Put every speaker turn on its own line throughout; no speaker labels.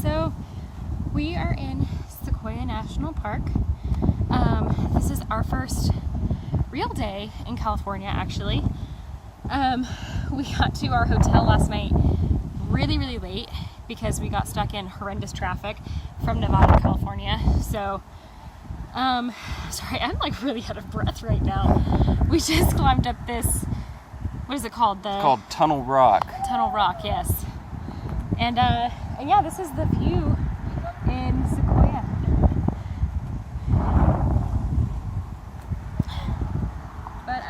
So we are in Sequoia National Park. This is our first real day in California, actually. We got to our hotel last night really late because we got stuck in horrendous traffic from Nevada to California. So, sorry, I'm like really out of breath right now. We just climbed up this, what is it called?
It's called Tunnel Rock.
Tunnel Rock, yes. And yeah, this is the view in Sequoia. But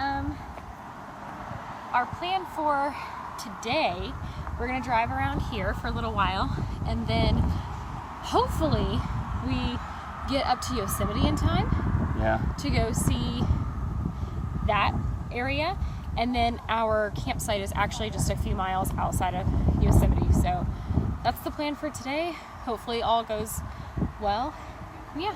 our plan for today, we're gonna drive around here for a little while, and then hopefully we get up to Yosemite in time.
Yeah.
To go see that area. And then our campsite is actually just a few miles outside of Yosemite. So that's the plan for today. Hopefully all goes well. Yeah.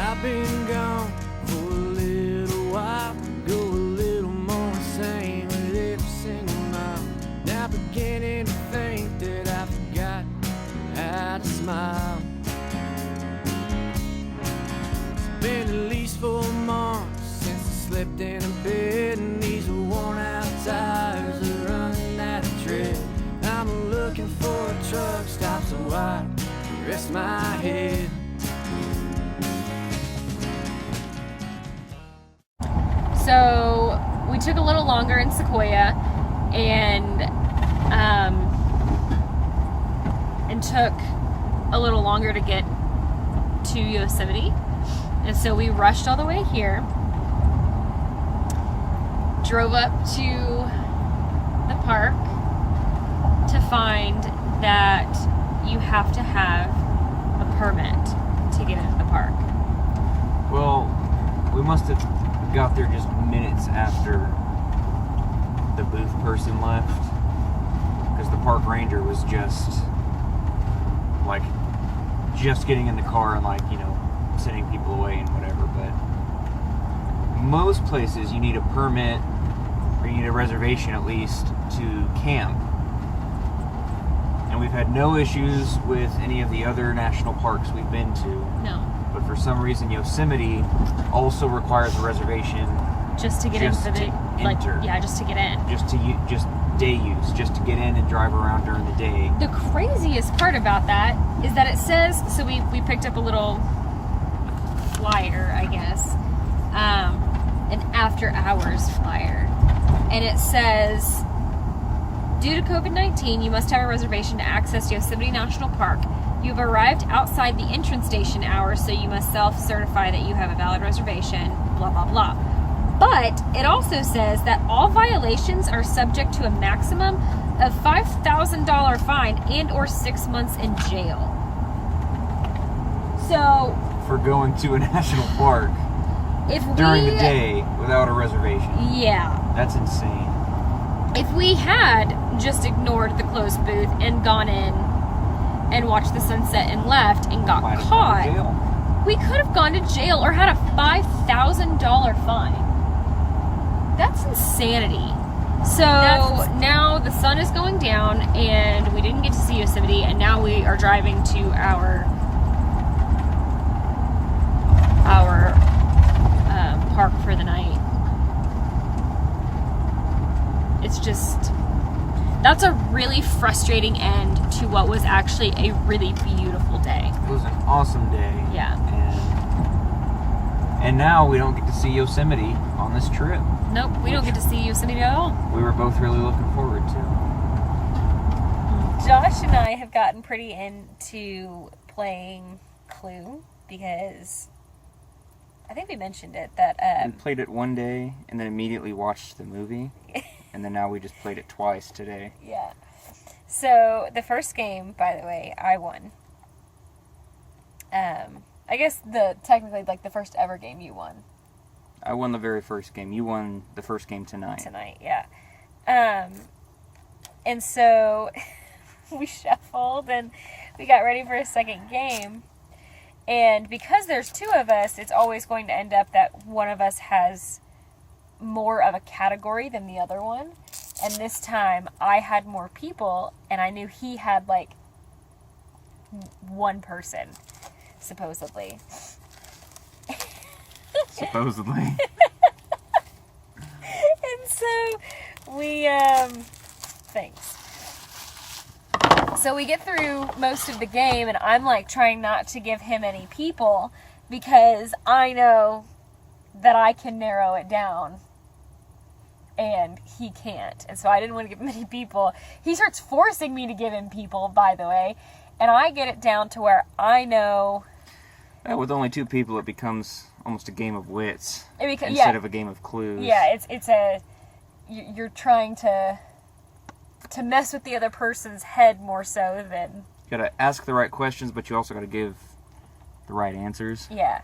I've been gone for a little while, go a little more insane with every single mile. Now beginning to think that I forgot how to smile. It's been at least 4 months since I slept in a bed, and these worn out tires are running out of tread. I'm looking for a truck stop so I can rest my head.
So we took a little longer in Sequoia and took a little longer to get to Yosemite. And so we rushed all the way here, drove up to the park to find that you have to have a permit to get into the park.
Well, we must have got there just minutes after the booth person left, because the park ranger was just getting in the car and sending people away and whatever. But most places you need a permit, or you need a reservation at least, to camp. And we've had no issues with any of the other national parks we've been to.
No.
But for some reason, Yosemite also requires a reservation
Just to get in for the
enter.
Yeah, just to get in.
Just day use, just to get in and drive around during the day.
The craziest part about that is that it says, so we picked up a little flyer, I guess, an after hours flyer, and it says, due to COVID-19, you must have a reservation to access Yosemite National Park. You have arrived outside the entrance station hours, so you must self-certify that you have a valid reservation, blah, blah, blah. But it also says that all violations are subject to a maximum of $5,000 fine and or 6 months in jail. So,
for going to a national park during the day without a reservation.
Yeah.
That's insane.
If we had just ignored the closed booth and gone in and watched the sunset and left and got caught, we could have gone to jail or had a $5,000 fine. That's insanity. So now the sun is going down and we didn't get to see Yosemite, and now we are driving to our park for the night. It's just, that's a really frustrating end to what was actually a really beautiful day.
It was an awesome day.
Yeah.
And now we don't get to see Yosemite on this trip.
Nope, we don't get to see Yosemite at all.
We were both really looking forward to.
Josh and I have gotten pretty into playing Clue because I think we mentioned it that
we played it one day and then immediately watched the movie, and then now we just played it twice today.
Yeah. So the first game, by the way, I won. I guess technically like the first ever game you won.
I won the very first game. You won the first game tonight.
Tonight, yeah. And so we shuffled and we got ready for a second game. And because there's two of us, it's always going to end up that one of us has more of a category than the other one. And this time I had more people and I knew he had like one person, supposedly.
Supposedly.
And so we, thanks. So we get through most of the game and I'm like trying not to give him any people because I know that I can narrow it down and he can't. And so I didn't want to give him any people. He starts forcing me to give him people, by the way. And I get it down to where I know...
With only two people, it becomes almost a game of wits
instead
instead of a game of clues.
Yeah, you're trying to mess with the other person's head more so than...
You gotta ask the right questions, but you also gotta give the right answers.
Yeah.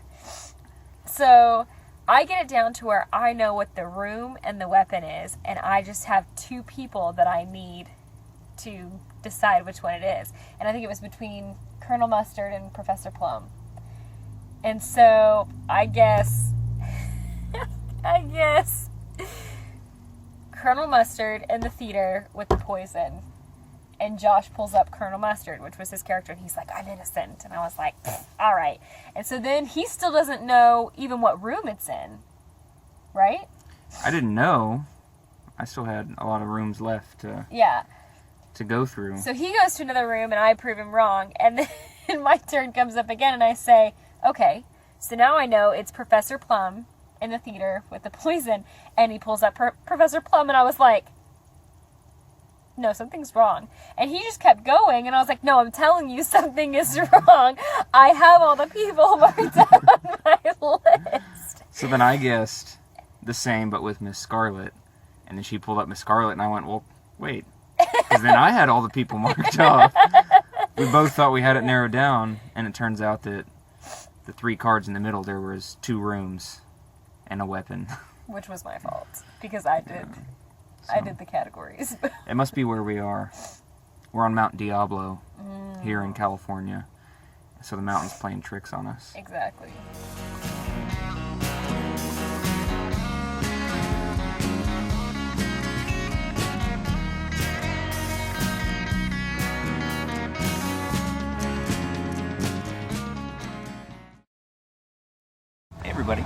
So I get it down to where I know what the room and the weapon is, and I just have two people that I need to decide which one it is. And I think it was between Colonel Mustard and Professor Plum. And so I guess Colonel Mustard in the theater with the poison. And Josh pulls up Colonel Mustard, which was his character, and he's like, I'm innocent. And I was like, all right. And so then he still doesn't know even what room it's in, right?
I didn't know. I still had a lot of rooms left to go through.
So he goes to another room, and I prove him wrong. And then my turn comes up again, and I say, okay, so now I know it's Professor Plum in the theater with the poison. And he pulls up Professor Plum, and I was like, no, something's wrong. And he just kept going, and I was like, no, I'm telling you, something is wrong. I have all the people marked out on my list.
So then I guessed the same, but with Miss Scarlet. And then she pulled up Miss Scarlet, and I went, well, wait. Because then I had all the people marked off. We both thought we had it narrowed down, and it turns out that the three cards in the middle, there was 2 rooms and a weapon.
Which was my fault, because I did... I did the categories.
It must be where we are. We're on Mount Diablo here in California. So the mountain's playing tricks on us.
Exactly.
Hey everybody.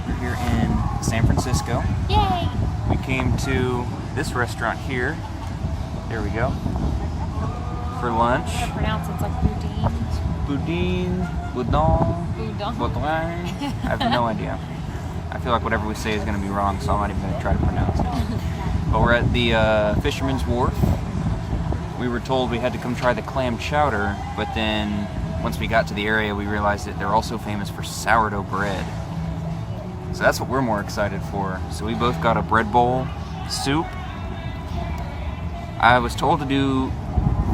We're here in San Francisco.
Yay!
We came to this restaurant here. There we go. For lunch.
I pronounce it's like boudin.
Boudin. I have no idea. I feel like whatever we say is going to be wrong, so I'm not even going to try to pronounce it. But we're at the Fisherman's Wharf. We were told we had to come try the clam chowder, but then once we got to the area, we realized that they're also famous for sourdough bread. So that's what we're more excited for. So we both got a bread bowl, soup. I was told to do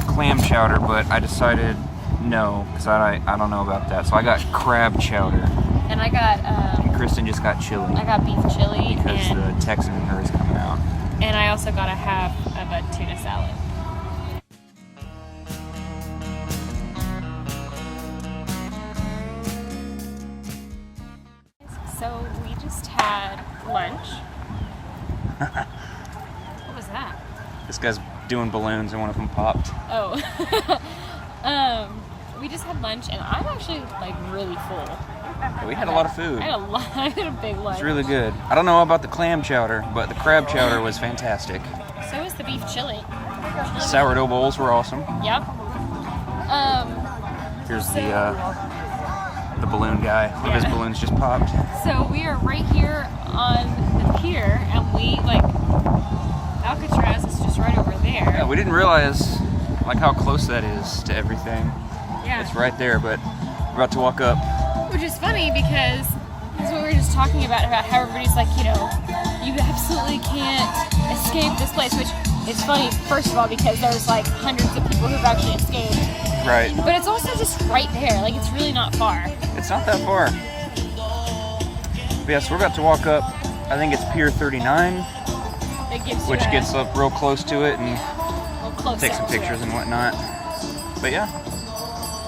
clam chowder, but I decided no, because I don't know about that. So I got crab chowder.
And I got...
and Kristen just got chili.
I got beef chili.
Because the Texan in her is coming out.
And I also got a half of a tuna salad. So we just had lunch. What was that?
This guy's doing balloons and one of them popped.
Oh. We just had lunch and I'm actually like really full.
Yeah, we had a lot of food.
I had a big lunch.
It's really good. I don't know about the clam chowder, but the crab chowder was fantastic.
So was the beef chili.
Sourdough bowls were awesome.
Yep.
Here's the balloon guy. One of his balloons just popped.
So we are right here on the pier, and we like Alcatraz is just right over there.
Yeah, we didn't realize like how close that is to everything.
Yeah.
It's right there, but we're about to walk up.
Which is funny because that's what we were just talking about how everybody's like, you know, you absolutely can't escape this place, which is funny, first of all, because there's like hundreds of people who've actually escaped.
Right.
But it's also just right there. Like, it's really not far.
It's not that far. But yeah, so we're about to walk up, I think it's Pier 39,
That gives
which
you
gets up real close to it and
a little closer
take some
to it.
pictures and whatnot. But yeah,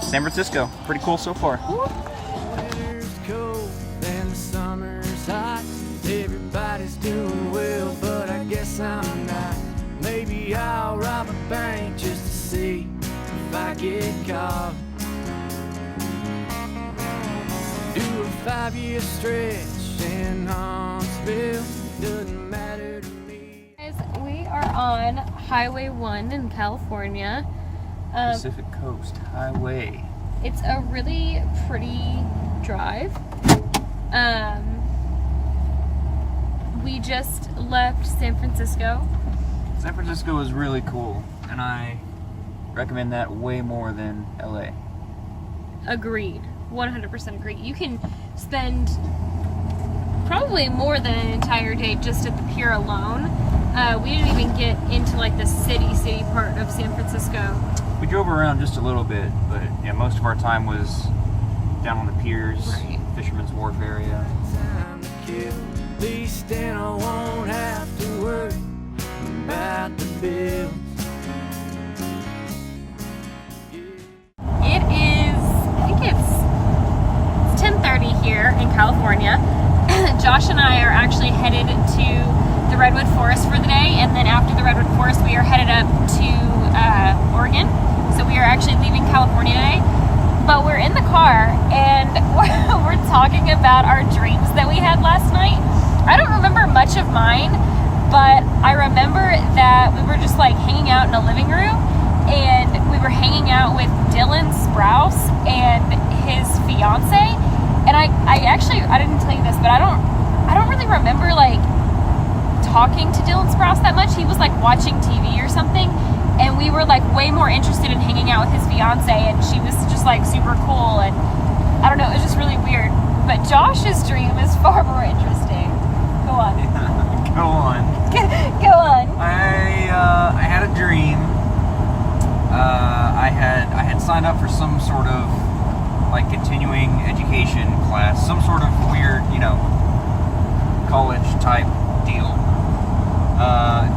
San Francisco, pretty cool so far.
Winter's cold and the summer's hot. Everybody's doing well, but I guess I'm not. Maybe I'll rob a bank just to see if I get caught. Do a 5-year stretch in Huntsville. Doesn't matter to me.
Guys, we are on Highway 1 in California.
Pacific Coast Highway.
It's a really pretty drive. We just left San Francisco.
San Francisco is really cool, and I recommend that way more than LA.
Agreed. 100% agree. You can spend probably more than an entire day just at the pier alone. We didn't even get into like the city part of San Francisco.
We drove around just a little bit, but yeah, most of our time was down on the piers,
Right.
Fisherman's Wharf area.
Time to kill. At least then I won't have to worry about the bill.
It is, I think it's 10:30 here in California. Josh and I are actually headed to the Redwood Forest for the day, and then after the Redwood Forest we are headed up to Oregon. So we are actually leaving California today. But we're in the car and we're talking about our dreams that we had last night. I don't remember much of mine, but I remember that we were just like hanging out in a living room, and we were hanging out with Dylan Sprouse and his fiance. And I didn't tell you this, but I don't really remember like talking to Dylan Sprouse that much. He was like watching TV or something, and we were like way more interested in hanging out with his fiance, and she was just like super cool, and I don't know, it was just really weird. But Josh's dream is far more interesting. Go on.
Go on.
Go on.
I had a dream. I had signed up for some sort of like continuing education class, some sort of weird, college type deal.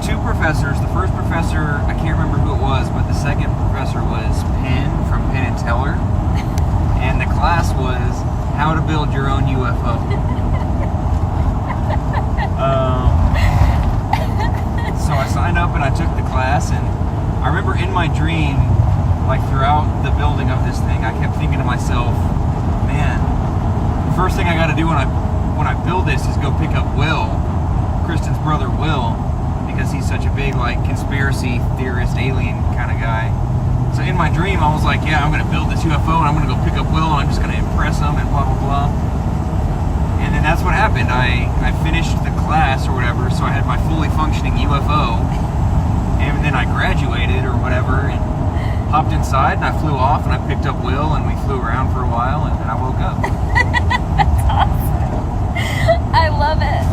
Two professors. The first professor, I can't remember who it was, but the second professor was Penn from Penn and Teller, and the class was how to build your own UFO. So I signed up and I took the class, and I remember in my dream, like throughout the building of this thing, I kept thinking to myself, man, the first thing I got to do when I build this is go pick up Will, Kristen's brother Will, because he's such a big like conspiracy theorist, alien kind of guy. So in my dream, I was like, yeah, I'm going to build this UFO and I'm going to go pick up Will and I'm just going to impress him and blah, blah, blah. And then that's what happened. I finished the class or whatever, so I had my fully functioning UFO. And then I graduated or whatever and hopped inside and I flew off and I picked up Will and we flew around for a while and then I woke up.
That's awesome. I love it.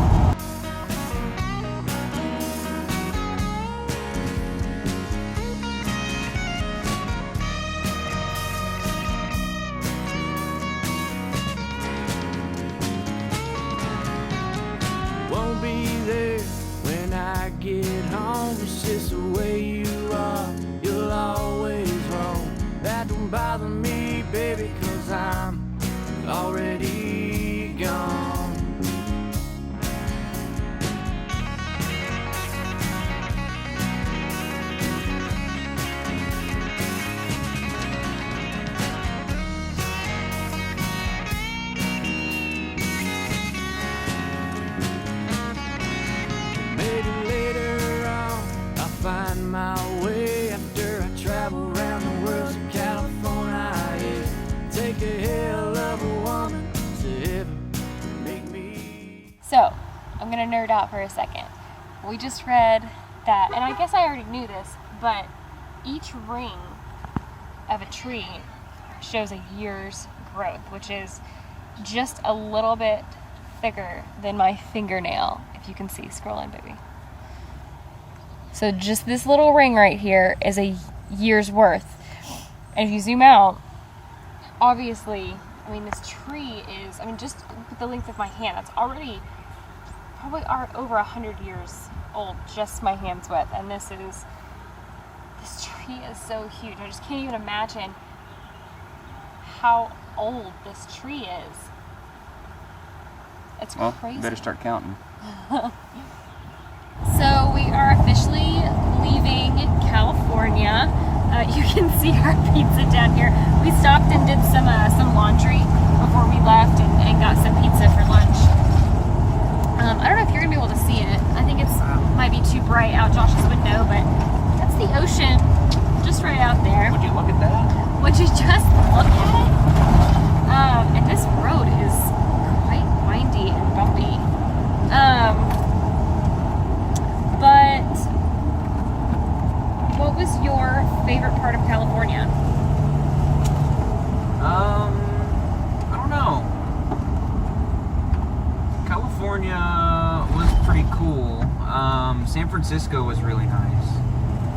Won't be there when I get home. It's just the way you are. You'll always roam. That don't bother me, baby, 'cause I'm already gone. Maybe later on I'll find my way after I travel around the world to California. Yeah. Take a hell of a woman to ever make me.
So, I'm gonna nerd out for a second. We just read that, and I guess I already knew this, but each ring of a tree shows a year's growth, which is just a little bit thicker than my fingernail, if if you can see. Scroll in, baby. So just this little ring right here is a year's worth. And if you zoom out, obviously, I mean, this tree is, I mean, just with the length of my hand, that's already probably over 100 years old, just my hand's width. And this tree is so huge. I just can't even imagine how old this tree is. It's crazy.
Better start counting.
So we are officially leaving California. You can see our pizza down here. We stopped and did some laundry before we left and got some pizza for lunch. I don't know if you're gonna be able to see it. I think it's might be too bright out Josh's window, but that's the ocean just right out there.
Would you look at that?
Would you just look at it? And this road is quite windy and bumpy. But what was your favorite part of California?
I don't know. California was pretty cool. San Francisco was really nice.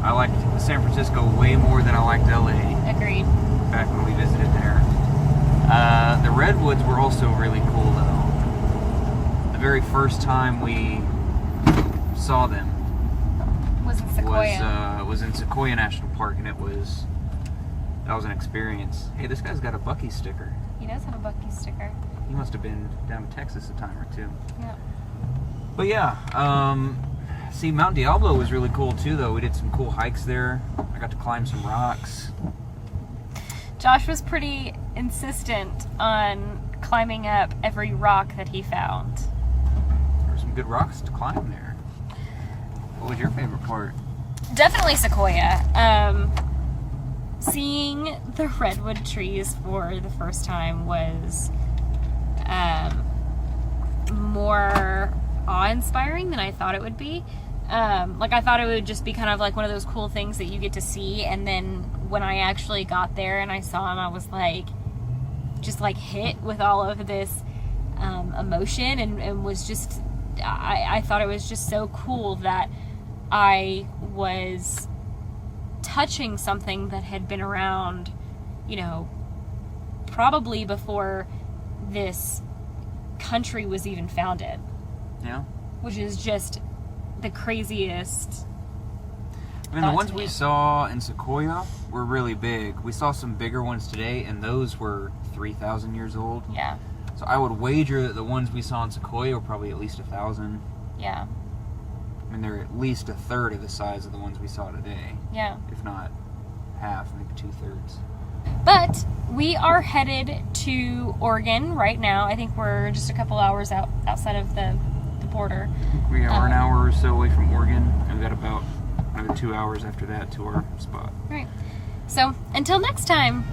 I liked San Francisco way more than I liked LA.
Agreed.
Back when we visited there. The redwoods were also really cool though. The very first time we saw them
Was in Sequoia.
was in Sequoia National Park, and that was an experience. Hey, this guy's got a Bucky sticker.
He does have a Bucky sticker.
He must have been down in Texas a time or two.
Yeah.
But yeah, see, Mount Diablo was really cool too though. We did some cool hikes there. I got to climb some rocks.
Josh was pretty insistent on climbing up every rock that he found.
There were some good rocks to climb there. What was your favorite part?
Definitely Sequoia. Seeing the redwood trees for the first time was more awe-inspiring than I thought it would be. Like, I thought it would just be kind of like one of those cool things that you get to see, and then when I actually got there and I saw him, I was like, just like hit with all of this emotion, and was just, I thought it was just so cool that I was touching something that had been around, you know, probably before this country was even founded.
Yeah.
Which is just the craziest.
I mean, the ones we saw in Sequoia were really big. We saw some bigger ones today, and those were 3,000 years old.
Yeah.
So I would wager that the ones we saw in Sequoia were probably at least 1,000.
Yeah.
I mean, they're at least a third of the size of the ones we saw today.
Yeah.
If not half, maybe 2/3.
But we are headed to Oregon right now. I think we're just a couple hours outside of the border.
We're an hour or so away from Oregon, and we've got about another 2 hours after that to our spot.
Right. So, until next time.